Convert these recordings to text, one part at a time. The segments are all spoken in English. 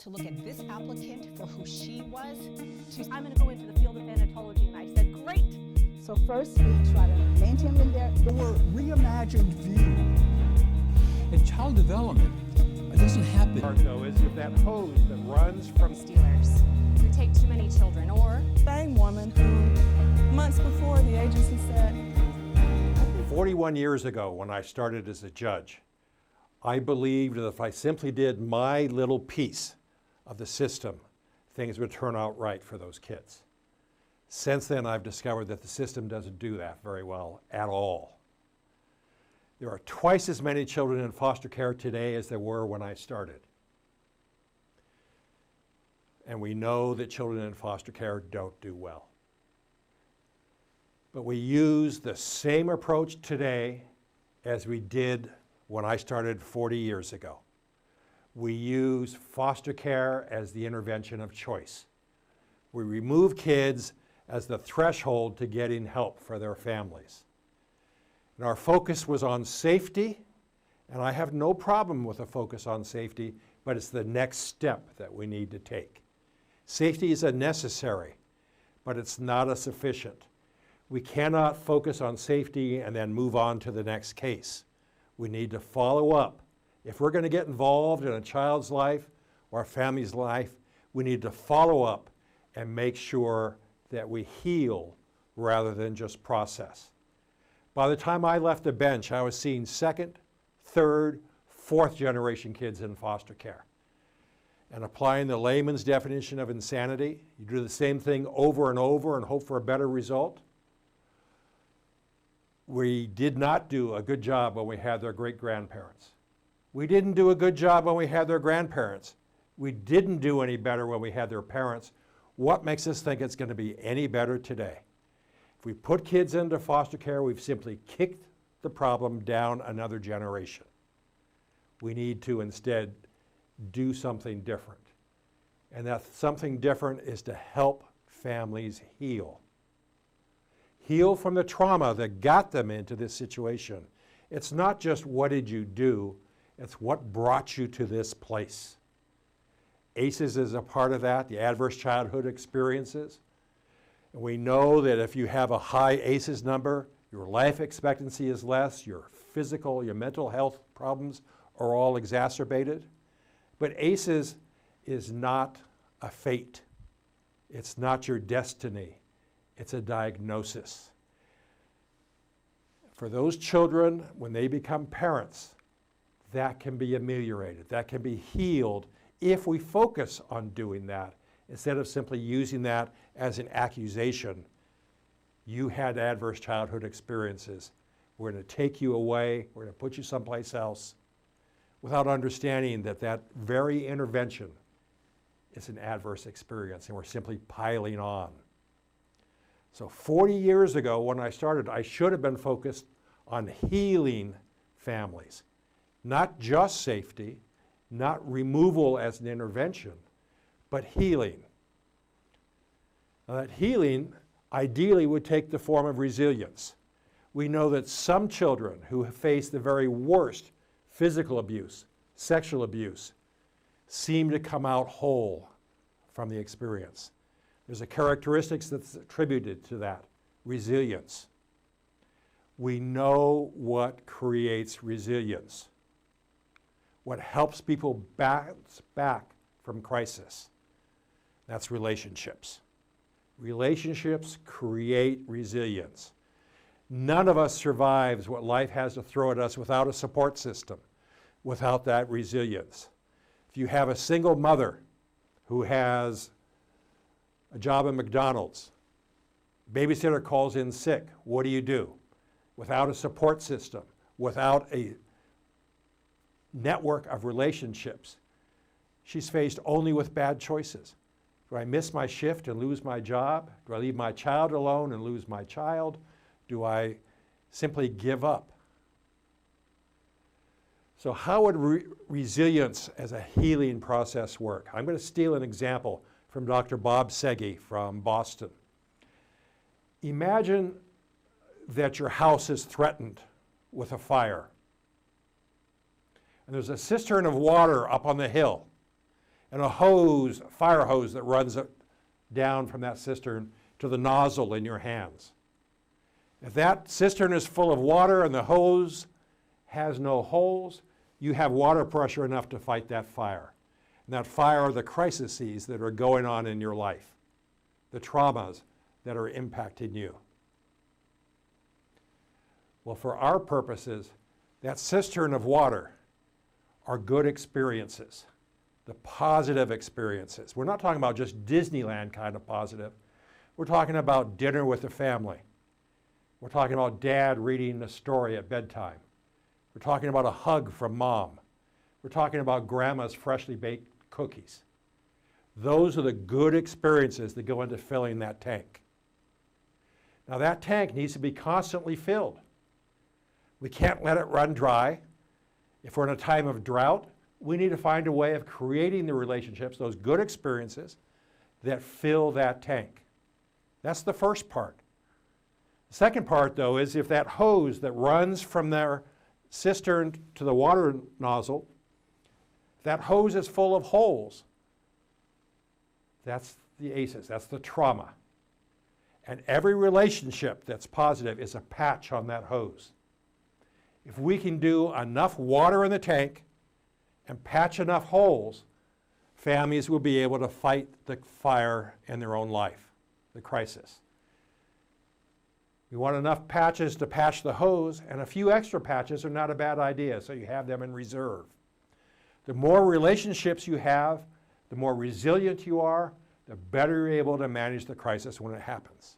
to look at this applicant for who she was. I'm going to go into the field of thanatology, and I said, great. So first we try to maintain their reimagined view. In child development, it doesn't happen. Part though is if that hose that runs from stealers who take too many children, or same woman who months before the agency said, 41 years ago when I started as a judge, I believed that if I simply did my little piece of the system, things would turn out right for those kids. Since then, I've discovered that the system doesn't do that very well at all. There are twice as many children in foster care today as there were when I started. And we know that children in foster care don't do well. But we use the same approach today as we did when I started 40 years ago. We use foster care as the intervention of choice. We remove kids as the threshold to getting help for their families. And our focus was on safety, and I have no problem with a focus on safety, but it's the next step that we need to take. Safety is a necessary, but it's not a sufficient. We cannot focus on safety and then move on to the next case. We need to follow up. If we're going to get involved in a child's life or a family's life, we need to follow up and make sure that we heal rather than just process. By the time I left the bench, I was seeing second, third, fourth generation kids in foster care. And applying the layman's definition of insanity, you do the same thing over and over and hope for a better result. We did not do a good job when we had their great-grandparents. We didn't do a good job when we had their grandparents. We didn't do any better when we had their parents. What makes us think it's going to be any better today? If we put kids into foster care, we've simply kicked the problem down another generation. We need to instead do something different. And that something different is to help families heal. Heal from the trauma that got them into this situation. It's not just what did you do, it's what brought you to this place. ACEs is a part of that, the adverse childhood experiences. And we know that if you have a high ACEs number, your life expectancy is less, your physical, your mental health problems are all exacerbated. But ACEs is not a fate. It's not your destiny. It's a diagnosis. For those children, when they become parents, that can be ameliorated, that can be healed if we focus on doing that, instead of simply using that as an accusation. You had adverse childhood experiences. We're going to take you away, we're going to put you someplace else, without understanding that that very intervention is an adverse experience, and we're simply piling on. So 40 years ago when I started, I should have been focused on healing families, not just safety, not removal as an intervention, but healing. Now that healing ideally would take the form of resilience. We know that some children who have faced the very worst physical abuse, sexual abuse, seem to come out whole from the experience. There's a characteristic that's attributed to that, resilience. We know what creates resilience, what helps people bounce back from crisis. That's relationships. Relationships create resilience. None of us survives what life has to throw at us without a support system, without that resilience. If you have a single mother who has a job at McDonald's, babysitter calls in sick, what do? Without a support system, without a network of relationships, she's faced only with bad choices. Do I miss my shift and lose my job? Do I leave my child alone and lose my child? Do I simply give up? So how would resilience as a healing process work? I'm going to steal an example from Dr. Bob Segi from Boston. Imagine that your house is threatened with a fire. And there's a cistern of water up on the hill. and a hose, fire hose that runs down from that cistern to the nozzle in your hands. If that cistern is full of water and the hose has no holes, you have water pressure enough to fight that fire. And that fire are the crises that are going on in your life, the traumas that are impacting you. Well, for our purposes, that cistern of water are good experiences, the positive experiences. We're not talking about just Disneyland kind of positive. We're talking about dinner with the family. We're talking about dad reading a story at bedtime. We're talking about a hug from mom. We're talking about grandma's freshly baked cookies. Those are the good experiences that go into filling that tank. Now that tank needs to be constantly filled. We can't let it run dry. If we're in a time of drought, we need to find a way of creating the relationships, those good experiences that fill that tank. That's the first part. The second part, though, is if that hose that runs from their cistern to the water nozzle, that hose is full of holes. That's the ACEs, that's the trauma. And every relationship that's positive is a patch on that hose. If we can do enough water in the tank and patch enough holes, families will be able to fight the fire in their own life, the crisis. We want enough patches to patch the hose, and a few extra patches are not a bad idea, so you have them in reserve. The more relationships you have, the more resilient you are, the better you're able to manage the crisis when it happens.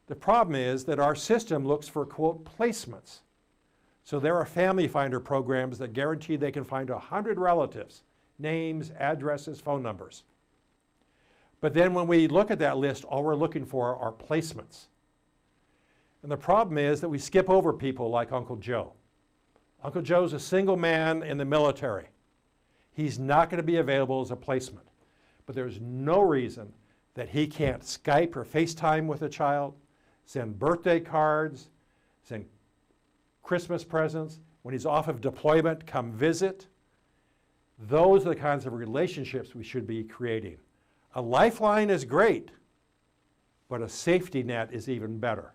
The problem is that our system looks for, quote, placements. So there are family finder programs that guarantee they can find 100 relatives, names, addresses, phone numbers. But then when we look at that list, all we're looking for are placements. And the problem is that we skip over people like Uncle Joe. Uncle Joe's a single man in the military. He's not going to be available as a placement. But there's no reason that he can't Skype or FaceTime with a child, send birthday cards, send Christmas presents. When he's off of deployment, come visit. Those are the kinds of relationships we should be creating. A lifeline is great, but a safety net is even better.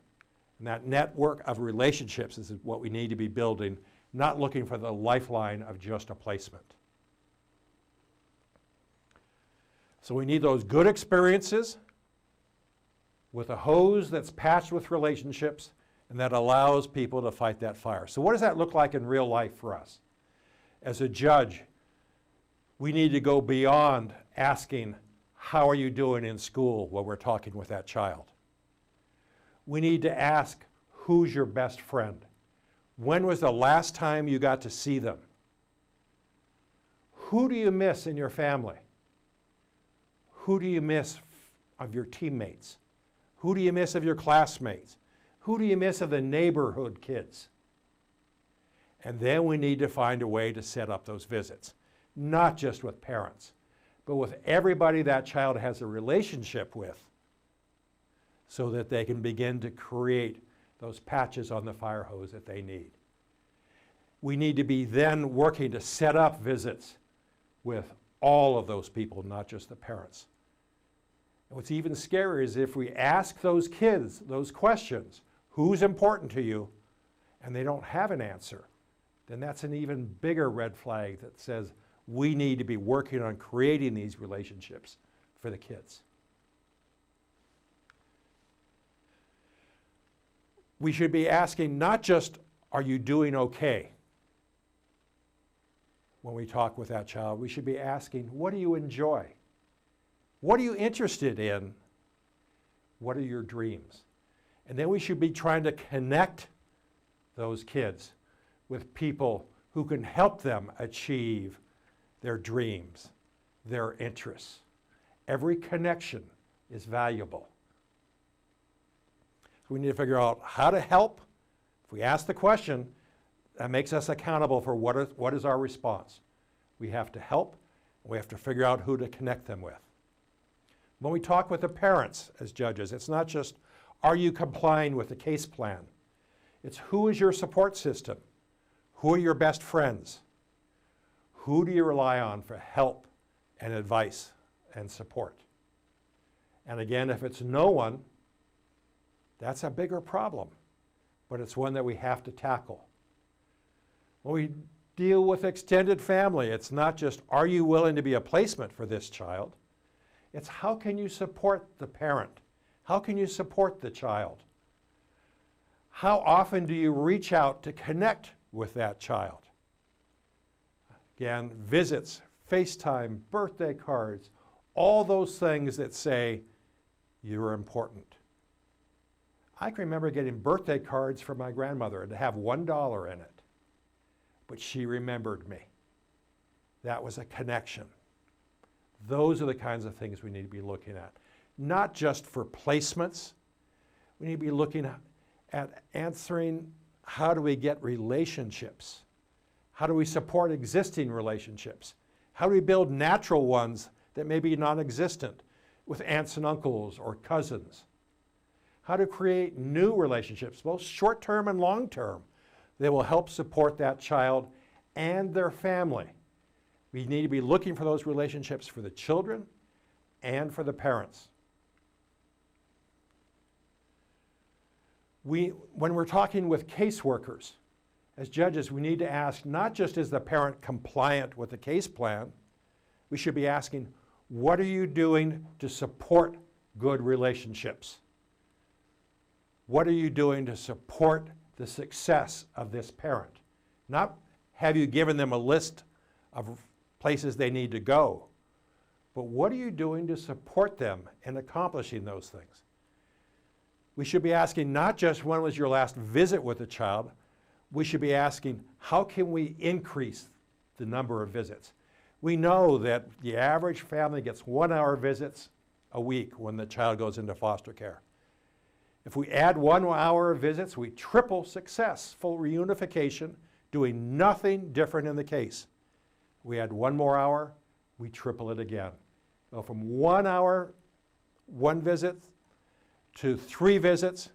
And that network of relationships is what we need to be building, not looking for the lifeline of just a placement. So we need those good experiences with a hose that's patched with relationships and that allows people to fight that fire. So what does that look like in real life for us? As a judge, we need to go beyond asking, how are you doing in school when we're talking with that child? We need to ask, who's your best friend? When was the last time you got to see them? Who do you miss in your family? Who do you miss of your teammates? Who do you miss of your classmates? Who do you miss of the neighborhood kids? And then we need to find a way to set up those visits, not just with parents, but with everybody that child has a relationship with, so that they can begin to create those patches on the fire hose that they need. We need to be then working to set up visits with all of those people, not just the parents. And what's even scarier is if we ask those kids those questions, who's important to you, and they don't have an answer, then that's an even bigger red flag that says we need to be working on creating these relationships for the kids. We should be asking not just, are you doing okay? When we talk with that child, we should be asking, what do you enjoy? What are you interested in? What are your dreams? And then we should be trying to connect those kids with people who can help them achieve their dreams, their interests. Every connection is valuable. So we need to figure out how to help. If we ask the question, that makes us accountable for what is our response. We have to help, and we have to figure out who to connect them with. When we talk with the parents as judges, it's not just, are you complying with the case plan? It's who is your support system? Who are your best friends? Who do you rely on for help and advice and support. And again, if it's no one, that's a bigger problem, but it's one that we have to tackle. When we deal with extended family, it's not just, are you willing to be a placement for this child? It's how can you support the parent? How can you support the child? How often do you reach out to connect with that child? Again, visits, FaceTime, birthday cards, all those things that say you're important. I can remember getting birthday cards from my grandmother and to have $1 in it, but she remembered me. That was a connection. Those are the kinds of things we need to be looking at. Not just for placements. We need to be looking at answering, how do we get relationships? How do we support existing relationships? How do we build natural ones that may be non-existent with aunts and uncles or cousins? How to create new relationships, both short-term and long-term, that will help support that child and their family. We need to be looking for those relationships for the children and for the parents. When we're talking with caseworkers, as judges, we need to ask, not just is the parent compliant with the case plan, we should be asking, what are you doing to support good relationships? What are you doing to support the success of this parent? Not have you given them a list of places they need to go, but what are you doing to support them in accomplishing those things? We should be asking not just when was your last visit with a child, we should be asking how can we increase the number of visits? We know that the average family gets 1 hour visits a week when the child goes into foster care. If we add 1 hour of visits, we triple successful reunification, doing nothing different in the case. We add 1 more hour, we triple it again. So from 1 hour, 1 visit, to 3 visits,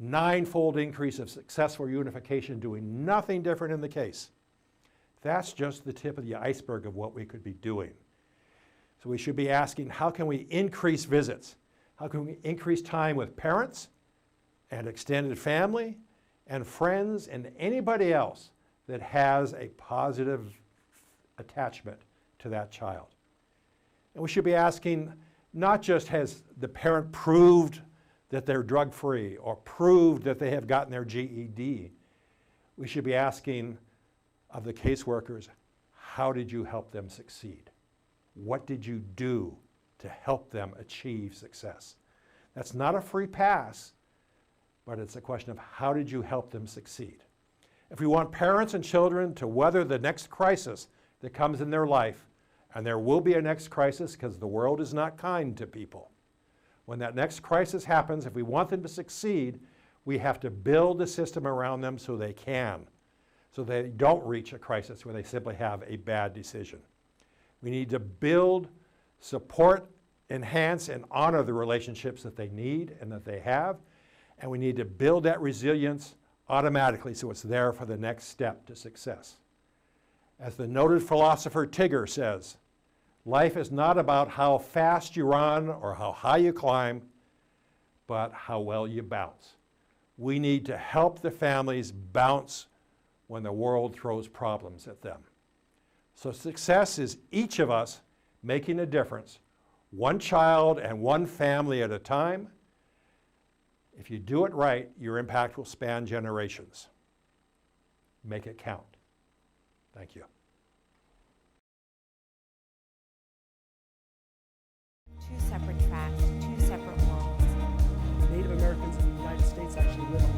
9-fold increase of successful reunification, doing nothing different in the case. That's just the tip of the iceberg of what we could be doing. So we should be asking, how can we increase visits? How can we increase time with parents and extended family and friends and anybody else that has a positive attachment to that child? And we should be asking, not just has the parent proved that they're drug-free or proved that they have gotten their GED. We should be asking of the caseworkers, how did you help them succeed? What did you do to help them achieve success? That's not a free pass, but it's a question of how did you help them succeed? If we want parents and children to weather the next crisis that comes in their life, and there will be a next crisis because the world is not kind to people. When that next crisis happens, if we want them to succeed, we have to build a system around them so they can, so they don't reach a crisis where they simply have a bad decision. We need to build, support, enhance, and honor the relationships that they need and that they have, and we need to build that resilience automatically so it's there for the next step to success. As the noted philosopher Tigger says, life is not about how fast you run or how high you climb, but how well you bounce. We need to help the families bounce when the world throws problems at them. So success is each of us making a difference, one child and one family at a time. If you do it right, your impact will span generations. Make it count. Thank you. Two separate tracks, two separate worlds. Native Americans in the United States actually live